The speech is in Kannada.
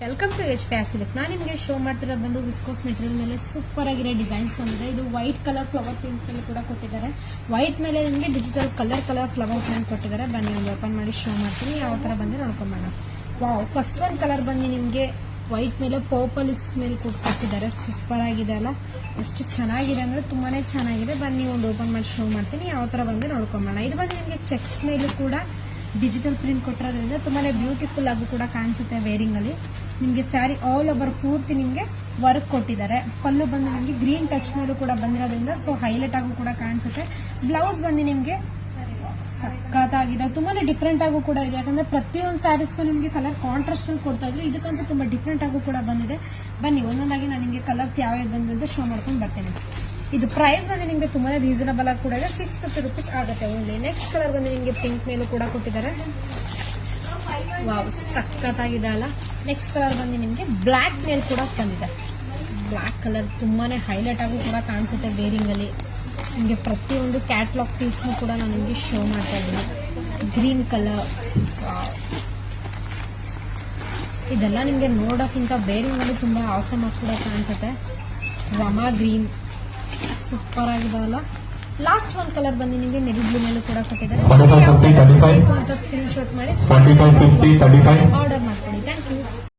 Welcome to H P silk. ನಾನು ನಿಮಗೆ ಶೋ ಮಾಡ್ತಿರೋದು ಬಂದು ವಿಸ್ಕೋಸ್ ಮೆಟೀರಿಯಲ್ ಮೇಲೆ ಸೂಪರ್ ಆಗಿರೋ ಡಿಸೈನ್ಸ್ ಬಂದಿದೆ. ಇದು ವೈಟ್ ಕಲರ್ ಫ್ಲವರ್ ಪ್ರಿಂಟ್ ಮೇಲೆ ಕೂಡ ಕೊಟ್ಟಿದ್ದಾರೆ. ವೈಟ್ ಮೇಲೆ ನಿಮಗೆ ಡಿಜಿಟಲ್ ಕಲರ್ ಫ್ಲವರ್ ಪ್ರಿಂಟ್ ಕೊಟ್ಟಿದ್ದಾರೆ. ಬನ್ನಿ ಒಂದು ಓಪನ್ ಮಾಡಿ ಶೋ ಮಾಡ್ತೀನಿ, ಯಾವ ತರ ಬಂದು ನೋಡ್ಕೊಂಬೋಣ. ವಾವ್, ಫಸ್ಟ್ ಒನ್ ಕಲರ್ ಬಂದು ನಿಮಗೆ ವೈಟ್ ಮೇಲೆ ಪರ್ಪಲ್ ಮೇಲೆ ಕೊಟ್ಟಿದ್ದಾರೆ. ಸೂಪರ್ ಆಗಿದೆ ಅಲ್ಲ, ಎಷ್ಟು ಚೆನ್ನಾಗಿದೆ ಅಂದ್ರೆ ತುಂಬಾನೇ ಚೆನ್ನಾಗಿದೆ. ಬನ್ನಿ ಒಂದು ಓಪನ್ ಮಾಡಿ ಶೋ ಮಾಡ್ತೀನಿ, ಯಾವ ತರ ಬಂದು ನೋಡ್ಕೊಂಬೋಣ. ಇದು ಬಂದು ನಿಮಗೆ ಚೆಕ್ಸ್ ಮೇಲೂ ಕೂಡ ಡಿಜಿಟಲ್ ಪ್ರಿಂಟ್ ಕೊಟ್ಟಿರೋದ್ರಿಂದ ತುಂಬಾನೇ ಬ್ಯೂಟಿಫುಲ್ ಆಗಿ ಕೂಡ ಕಾಣಿಸುತ್ತೆ ವೇರಿಂಗ್ ಅಲ್ಲಿ. ನಿಮಗೆ ಸ್ಯಾರಿ ಆಲ್ ಓವರ್ ಪೂರ್ತಿ ನಿಮಗೆ ವರ್ಕ್ ಕೊಟ್ಟಿದ್ದಾರೆ. ಪಲ್ಲು ಬಂದು ನಿಮಗೆ ಗ್ರೀನ್ ಟಚ್ ಮೇಲೂ ಕೂಡ ಬಂದಿರೋದ್ರಿಂದ ಸೊ ಹೈಲೈಟ್ ಆಗೂ ಕೂಡ ಕಾಣಿಸುತ್ತೆ. ಬ್ಲೌಸ್ ಬಂದು ನಿಮಗೆ ಸಖತ್ತಾಗಿದೆ, ತುಂಬಾನೇ ಡಿಫ್ರೆಂಟ್ ಆಗು ಕೂಡ ಇದೆ. ಯಾಕಂದ್ರೆ ಪ್ರತಿಯೊಂದು ಸ್ಯಾರೀಸ್ಗೂ ನಿಮಗೆ ಕಲರ್ ಕಾಂಟ್ರಾಸ್ಟ್ ಅಲ್ಲಿ ಕೊಡ್ತಾ ಇದ್ರು, ಇದಕ್ಕಂತೂ ತುಂಬಾ ಡಿಫ್ರೆಂಟ್ ಆಗು ಕೂಡ ಬಂದಿದೆ. ಬನ್ನಿ ಒಂದೊಂದಾಗಿ ನಾನು ನಿಮಗೆ ಕಲರ್ಸ್ ಯಾವ್ಯಾವ ಬಂದಂತ ಶೋ ಮಾಡ್ಕೊಂಡು ಬರ್ತೇನೆ. ಇದು ಪ್ರೈಸ್ ಬಂದು ನಿಮಗೆ ತುಂಬಾನೇ ರೀಸನಬಲ್ ಆಗಿ ಕೂಡ ಇದೆ, 650 rupees ಆಗುತ್ತೆ ಓನ್ಲಿ. ನೆಕ್ಸ್ಟ್ ಕಲರ್ ಬಂದು ನಿಮಗೆ ಪಿಂಕ್ ಮೇಲೂ ಕೂಡ ಕೊಟ್ಟಿದ್ದಾರೆ. ವಾವ್, ಸಖತ್ತಾಗಿದೆ ಅಲ್ಲ. ನೆಕ್ಸ್ಟ್ ಕಲರ್ ಬಂದು ನಿಮಗೆ ಬ್ಲಾಕ್ ಮೇಲೆ ಕೂಡ ಬಂದಿದೆ. ಬ್ಲಾಕ್ ಕಲರ್ ತುಂಬಾನೇ ಹೈಲೈಟ್ ಆಗೂ ಕೂಡ ಕಾಣಿಸುತ್ತೆ ವೇರಿಂಗ್ ಅಲ್ಲಿ. ನಿಮಗೆ ಪ್ರತಿಯೊಂದು ಕ್ಯಾಟ್ಲಾಗ್ ಪೀಸ್ನು ಕೂಡ ನಾನು ನಿಮಗೆ ಶೋ ಮಾಡ್ತಾ ಇದ್ದೀನಿ. ಗ್ರೀನ್ ಕಲರ್, ಇದೆಲ್ಲ ನಿಮಗೆ ನೋಡೋಕ್ಕಿಂತ ವೇರಿಂಗ್ ಅಲ್ಲಿ ತುಂಬಾ ಆಸಮ್ ಆಗಿ ಕೂಡ ಕಾಣಿಸುತ್ತೆ. ರಮಾ ಗ್ರೀನ್ ಸೂಪರ್ ಆಗಿದಾವಲ್ಲ. ಲಾಸ್ಟ್ ಒನ್ ಕಲರ್ ಬಂದು ನಿಮಗೆ ನೆವಿ ಬ್ಲೂ ಮೇಲೂ ಕೂಡ ಕೊಟ್ಟಿದ್ದಾರೆ. ಸ್ಕ್ರೀನ್ ಶಾಟ್ ಮಾಡಿ ಆರ್ಡರ್ ಮಾಡ್ಕೊಳ್ಳಿ. Thank you.